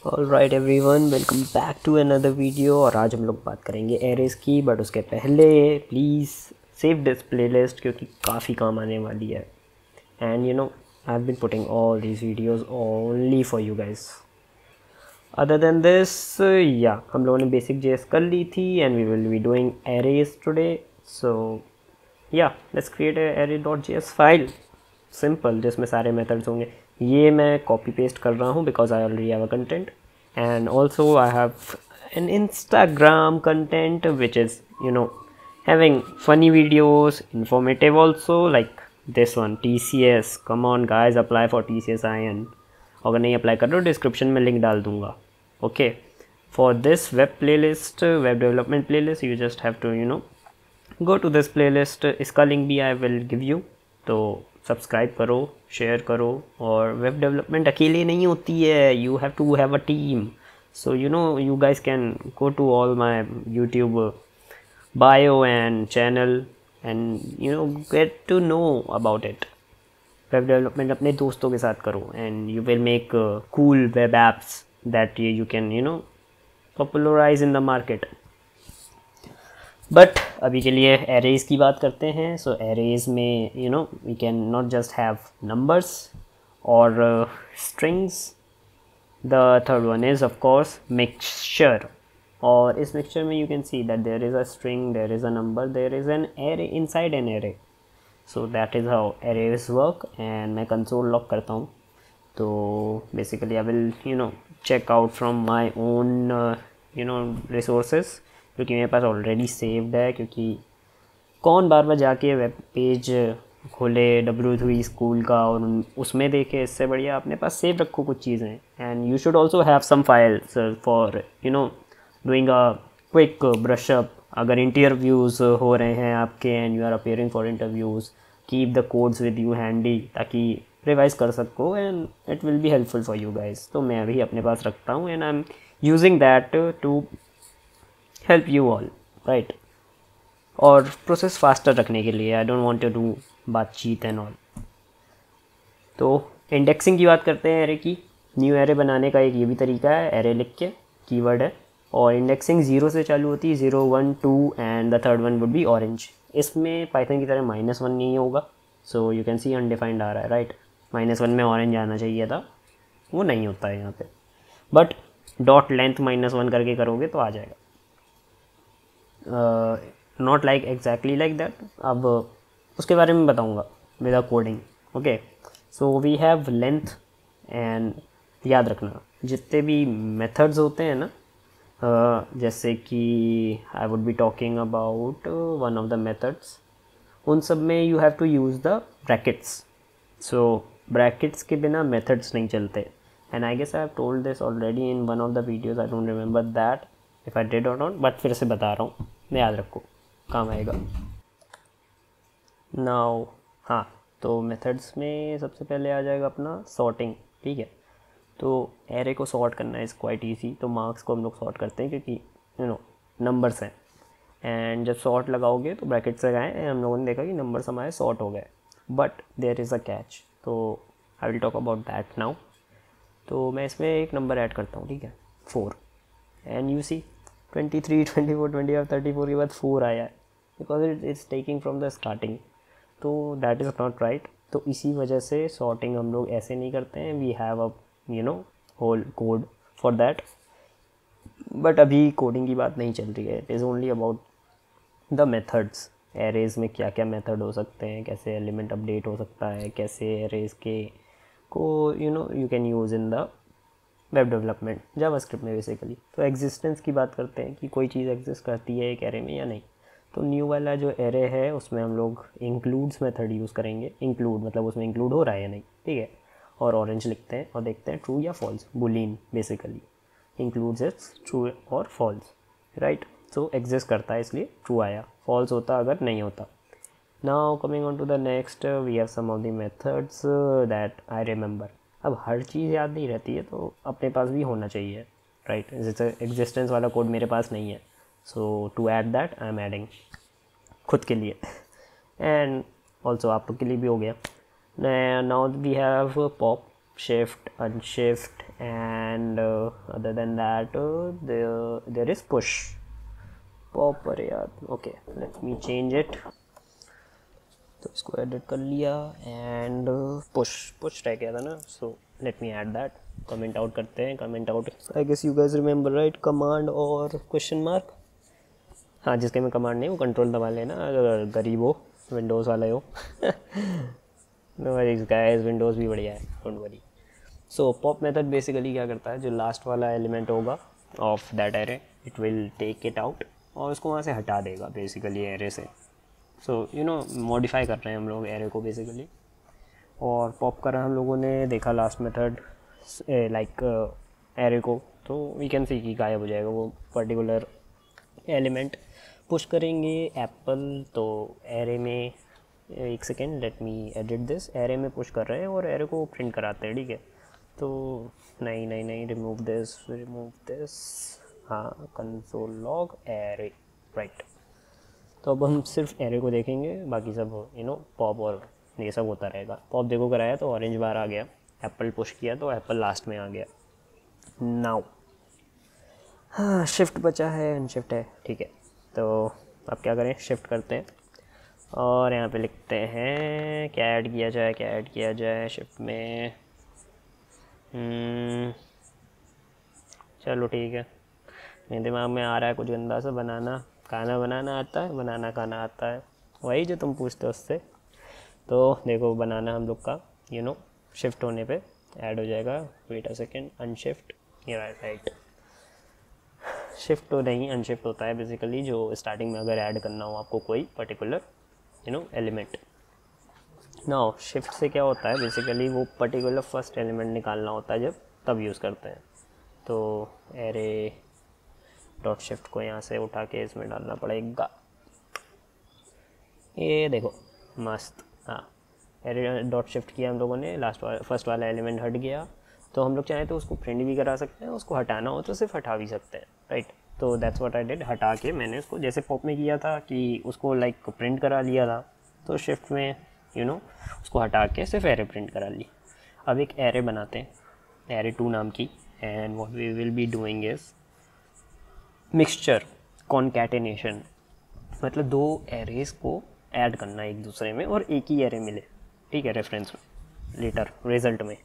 Alright everyone, welcome back to another video. और आज हम लोग बात करेंगे एरेज की, बट उसके पहले प्लीज़ सेव दिस प्लेलिस्ट क्योंकि काफ़ी काम आने वाली है। And you know I have been putting all these videos only for you guys. Other than this yeah हम लोगों ने बेसिक जेएस कर ली थी and we will be doing arrays today. So yeah let's create array dot JS file, simple, जिसमें सारे methods होंगे। ये मैं कॉपी पेस्ट कर रहा हूँ because I already have a content and also I have an Instagram content which is having funny videos, informative also, like this one, TCS. Come on guys, apply for TCS IN. अगर नहीं apply कर रहे हो description में link डाल दूंगा। Okay, for this web playlist, web development playlist, you just have to go to this playlist. इसका link भी आई विल गिव यू, तो सब्सक्राइब करो, शेयर करो। और वेब डेवलपमेंट अकेले नहीं होती है, you have to have a team. So you guys can go to all my YouTube bio and channel and get to know about it. Web development अपने दोस्तों के साथ करो and you will make cool web apps that you can popularize in the market. But अभी के लिए arrays की बात करते हैं। सो एरेज में we can not just have numbers और strings. The third one is of course mixture, और इस मिक्सचर में you can see that there is a string, there is a number, there is an array inside an array. So that is how arrays work. And मैं console log करता हूँ, तो basically I will check out from my own resources, क्योंकि मेरे पास already saved है। क्योंकि कौन बार बार जाके वेब पेज खोले W3 स्कूल का और उसमें देखे, इससे बढ़िया अपने पास सेव रखो कुछ चीज़ें। And you should also have some files for doing a quick brush up. अगर इंटरव्यूज़ हो रहे हैं आपके and you are appearing for interviews, keep the codes with you handy ताकि रिवाइज कर सको and it will be helpful for you guys. तो मैं अभी अपने पास रखता हूँ and I am using that to help you all, right. और प्रोसेस फास्टर रखने के लिए, आई डोंट वांट टू डू बातचीत एंड ऑल। तो इंडेक्सिंग की बात करते हैं एरे की। न्यू एरे बनाने का एक ये भी तरीका है, एरे लिख के कीवर्ड है, और इंडेक्सिंग 0 से चालू होती है, 0 1 2 and the third one would be orange. इसमें पाइथन की तरह -1 नहीं होगा। So you can see undefined आ रहा है, राइट। -1 में ऑरेंज आना चाहिए था, वो नहीं होता है यहाँ पे। बट डॉट लेंथ -1 करके करोगे तो आ जाएगा। Not like exactly like that, अब उसके बारे में बताऊँगा with coding. Okay, so we have length and याद रखना जितने भी मेथड्स होते हैं ना, जैसे कि I would be talking about one of the methods, उन सब में you have to use the brackets. So brackets के बिना मेथड्स नहीं चलते। And I guess I have told this already in one of the videos, I don't remember that if I did और not, but फिर से बता रहा हूँ, याद रखो, काम आएगा। नाउ हाँ, तो मेथड्स में सबसे पहले आ जाएगा अपना सॉर्टिंग, ठीक है। तो एरे को सॉर्ट करना इज़ क्वाइट ईजी। तो मार्क्स को हम लोग सॉर्ट करते हैं क्योंकि नंबर्स हैं, एंड जब सॉर्ट लगाओगे तो ब्रैकेट्स लगाएं, हम लोगों ने देखा कि नंबर्स हमारे सॉर्ट हो गए। But there is a catch, तो I will talk about that now. तो मैं इसमें एक नंबर ऐड करता हूँ, ठीक है, 4। एंड यू सी 23 24 25 34 के बाद 4 आया है, because it is taking from the starting. तो दैट इज़ नॉट राइट। तो इसी वजह से सॉर्टिंग हम लोग ऐसे नहीं करते हैं, we have a whole code for that. But अभी कोडिंग की बात नहीं चल रही है, it is only about the methods. Arrays में क्या क्या मेथड हो सकते हैं, कैसे एलिमेंट अपडेट हो सकता है, कैसे एरेज के को you can use in the web development, JavaScript में बेसिकली। तो एग्जिस्टेंस की बात करते हैं कि कोई चीज़ एग्जिस्ट करती है एक एरे में या नहीं। तो न्यू वाला जो एरे है उसमें हम लोग इंक्लूड्स मेथड यूज़ करेंगे। इंक्लूड मतलब उसमें इंक्लूड हो रहा है या नहीं, ठीक है। और ऑरेंज लिखते हैं और देखते हैं ट्रू या false, boolean basically. Includes its true और फॉल्स, राइट। सो एग्जिस्ट करता है इसलिए ट्रू आया, फॉल्स होता अगर नहीं होता। Now coming on to the next, we have some of the methods that I remember. अब हर चीज़ याद नहीं रहती है, तो अपने पास भी होना चाहिए, राइट। जैसे एग्जिस्टेंस वाला कोड मेरे पास नहीं है, so to add that I am adding खुद के लिए एंड ऑल्सो आप लोग के लिए भी हो गया। Now we have pop, shift, unshift and other than that there is push pop अरे यार okay let me change it तो इसको एडिट कर लिया एंड पुश रह गया था ना so let me add that comment out करते हैं comment out I guess you guys remember right command और क्वेश्चन मार्क हाँ जिसके में कमांड नहीं वो कंट्रोल दबा लेना अगर गरीब हो विंडोज़ वाला हो नो वरीज गाइस विंडोज़ भी बढ़िया है don't worry so pop method basically क्या करता है जो लास्ट वाला एलिमेंट होगा of that array it will take it out और उसको वहाँ से हटा देगा बेसिकली एरे से सो यू नो मॉडिफाई कर रहे हैं हम लोग एरे को बेसिकली और पॉप करा हम लोगों ने देखा लास्ट मेथड लाइक एरे को तो वी कैन सी कि गायब हो जाएगा वो पर्टिकुलर एलिमेंट पुश करेंगे एप्पल तो एरे में एक second let me edit this array में पुश कर रहे हैं और एरे को प्रिंट कराते हैं ठीक है तो नहीं रिमूव दिस हाँ कंसोल लॉग एरे राइट तो अब हम सिर्फ एरे को देखेंगे बाकी सब यू नो पॉप और ये सब होता रहेगा पॉप देखो कराया तो ऑरेंज बार आ गया एप्पल पुश किया तो एप्पल लास्ट में आ गया नाउ हाँ शिफ्ट बचा है अनशिफ्ट है ठीक है तो अब क्या करें शिफ्ट करते हैं और यहाँ पे लिखते हैं क्या ऐड किया जाए शिफ्ट में चलो ठीक है मेरे दिमाग में आ रहा है कुछ गंदा सा खाना बनाना आता है खाना आता है वही जो तुम पूछते हो उससे तो देखो बनाना हम लोग का यू नो शिफ्ट होने पे ऐड हो जाएगा वेट अ सेकेंड अनशिफ्ट ये राइट शिफ्ट तो नहीं अनशिफ्ट होता है बेसिकली जो स्टार्टिंग में अगर ऐड करना हो आपको कोई particular you know element now shift से क्या होता है बेसिकली वो पर्टिकुलर फर्स्ट एलिमेंट निकालना होता है जब तब यूज़ करते हैं तो एरे डॉट शिफ्ट को यहाँ से उठा के इसमें डालना पड़ेगा ये देखो मस्त हाँ एरे डॉट शिफ्ट किया हम लोगों ने फर्स्ट वाला एलिमेंट हट गया तो हम लोग चाहें तो उसको प्रिंट भी करा सकते हैं उसको हटाना हो तो सिर्फ हटा भी सकते हैं राइट तो दैट्स व्हाट आई डिड हटा के मैंने उसको जैसे पॉप में किया था कि उसको लाइक प्रिंट करा लिया था तो शिफ्ट में यू नो उसको हटा के सिर्फ एरे प्रिंट करा ली अब एक एरे बनाते हैं एरे 2 नाम की and what we will be doing is mixture concatenation मतलब 2 एरेज को ऐड करना एक दूसरे में और एक ही एरे मिले ठीक है रेफरेंस में लेटर रिजल्ट में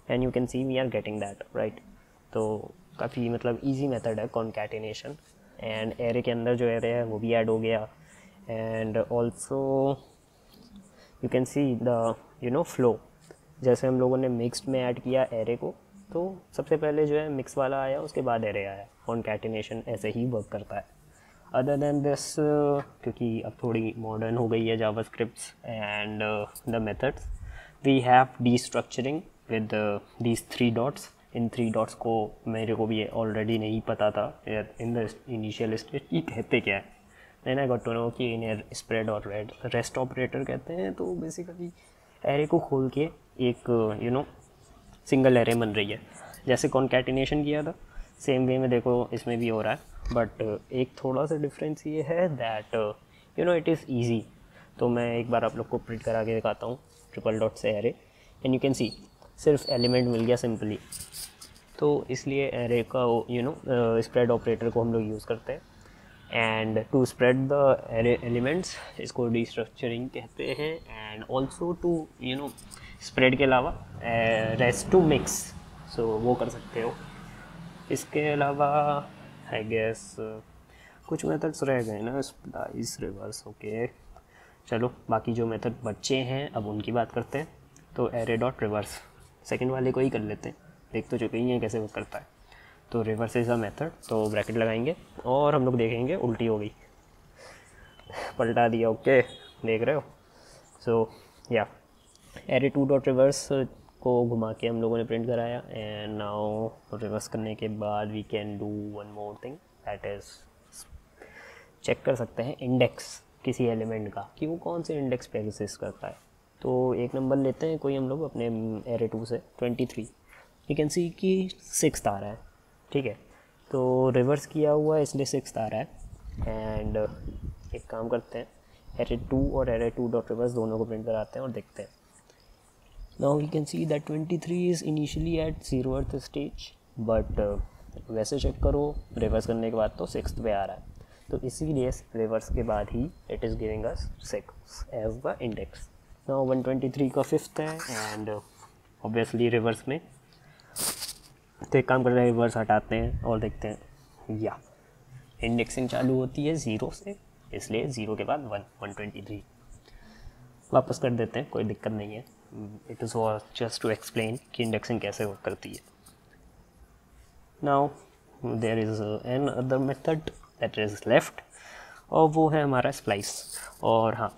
and you can see we are getting that right तो काफ़ी मतलब इजी मेथड है कॉन्कैटिनेशन एंड एरे के अंदर जो एरे है वो भी ऐड हो गया and also you can see the you know flow जैसे हम लोगों ने मिक्स्ड में ऐड किया एरे को तो सबसे पहले जो है मिक्स वाला आया उसके बाद एरे आया कॉन्कैटिनेशन ऐसे ही वर्क करता है अदर देन दिस क्योंकि अब थोड़ी मॉडर्न हो गई है JavaScripts and the methods we have destructuring with these 3 dots इन 3 डॉट्स को मेरे को भी ऑलरेडी नहीं पता था इन द इनिशियल स्टेज कि कहते क्या है then I got to know कि इन्हें स्प्रेड और रेस्ट ऑपरेटर कहते हैं तो बेसिकली एरे को खोल के एक यू नो सिंगल एरे बन रही है जैसे कॉन्कैटिनेशन किया था सेम वे में देखो इसमें भी हो रहा है बट एक थोड़ा सा डिफरेंस ये है that you know it is easy तो मैं एक बार आप लोग को प्रिंट करा के दिखाता हूँ ट्रिपल डॉट से एरे एंड यू कैन सी सिर्फ एलिमेंट मिल गया सिंपली तो इसलिए एरे का यू नो स्प्रेड ऑपरेटर को हम लोग यूज़ करते हैं and to spread the array elements इसको डीस्ट्रक्चरिंग कहते हैं and also to you know spread के अलावा रेस्ट टू मिक्स सो वो कर सकते हो इसके अलावा आई गेस कुछ मेथड्स रह गए ना स्प्लाइस रिवर्स ओके चलो बाकी जो मेथड बच्चे हैं अब उनकी बात करते हैं तो एरे डॉट रिवर्स सेकेंड वाले को ही कर लेते हैं देख तो चुके ही हैं कैसे वो करता है तो रिवर्स इज़ अ मेथड तो ब्रैकेट लगाएंगे और हम लोग देखेंगे उल्टी हो गई पलटा दिया ओके देख रहे हो सो या एरे 2 डॉट रिवर्स को घुमा के हम लोगों ने प्रिंट कराया एंड नाउ रिवर्स करने के बाद we can do one more thing that is check कर सकते हैं इंडेक्स किसी एलिमेंट का कि वो कौन से इंडेक्स पे एग्जिस्ट करता है तो एक नंबर लेते हैं कोई हम लोग अपने एरे 2 से 23 यू कैन सी कि 6 आ रहा है ठीक है तो रिवर्स किया हुआ है इसलिए 6 आ रहा है एंड एक काम करते हैं एरे 2 और एरे 2 डॉट रिवर्स दोनों को प्रिंट कराते हैं और देखते हैं Now we can see that 23 is initially at 0th stage, but वैसे चेक करो रिवर्स करने के बाद तो 6th पे आ रहा है, तो इसीलिए रिवर्स के बाद ही it is giving us 6 as the index. Now 123 का 5th है एंड ऑब्वियसली रिवर्स में, तो एक काम कर रहे हैं, रिवर्स हटाते हैं और देखते हैं. या इंडेक्सिंग चालू होती है 0 से, इसलिए 0 के बाद 123 वापस कर देते हैं, कोई दिक्कत नहीं है. It is just to explain कि इंडेक्सिंग कैसे वर्क करती है. Now there is another method that is left, और वो है हमारा स्प्लाइस. और हाँ,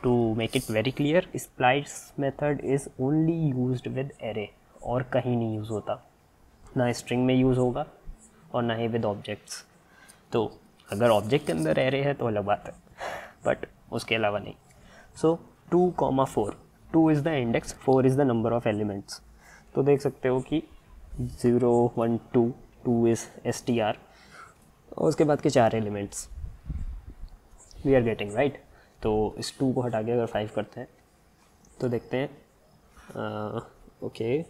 to make it very clear, splice method is only used with array, और कहीं नहीं यूज़ होता, ना स्ट्रिंग में यूज़ होगा और ना ही विद ऑब्जेक्ट्स. तो अगर ऑब्जेक्ट के अंदर एरे है तो अलग बात है, बट उसके अलावा नहीं. सो 2,4, 2 is the index, 4 is the number of elements. तो देख सकते हो कि 0, 1, 2 इज़ str, और उसके बाद के 4 elements we are getting right. तो इस 2 को हटा के अगर 5 करते हैं तो देखते हैं ओके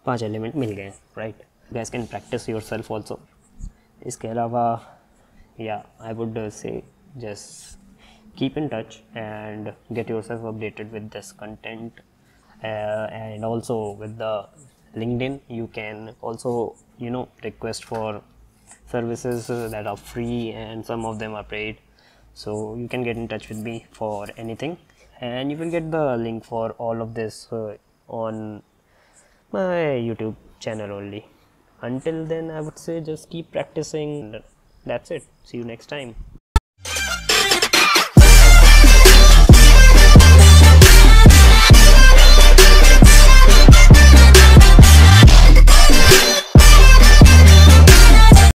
5 एलिमेंट मिल गए right. Gas can practice your self also. इसके अलावा या I would say just keep in touch and get yourself updated with this content, and also with the LinkedIn you can also request for services that are free, and some of them are paid, so you can get in touch with me for anything, and you will get the link for all of this on my YouTube channel only. Until then, I would say just keep practicing. That's it. See you next time.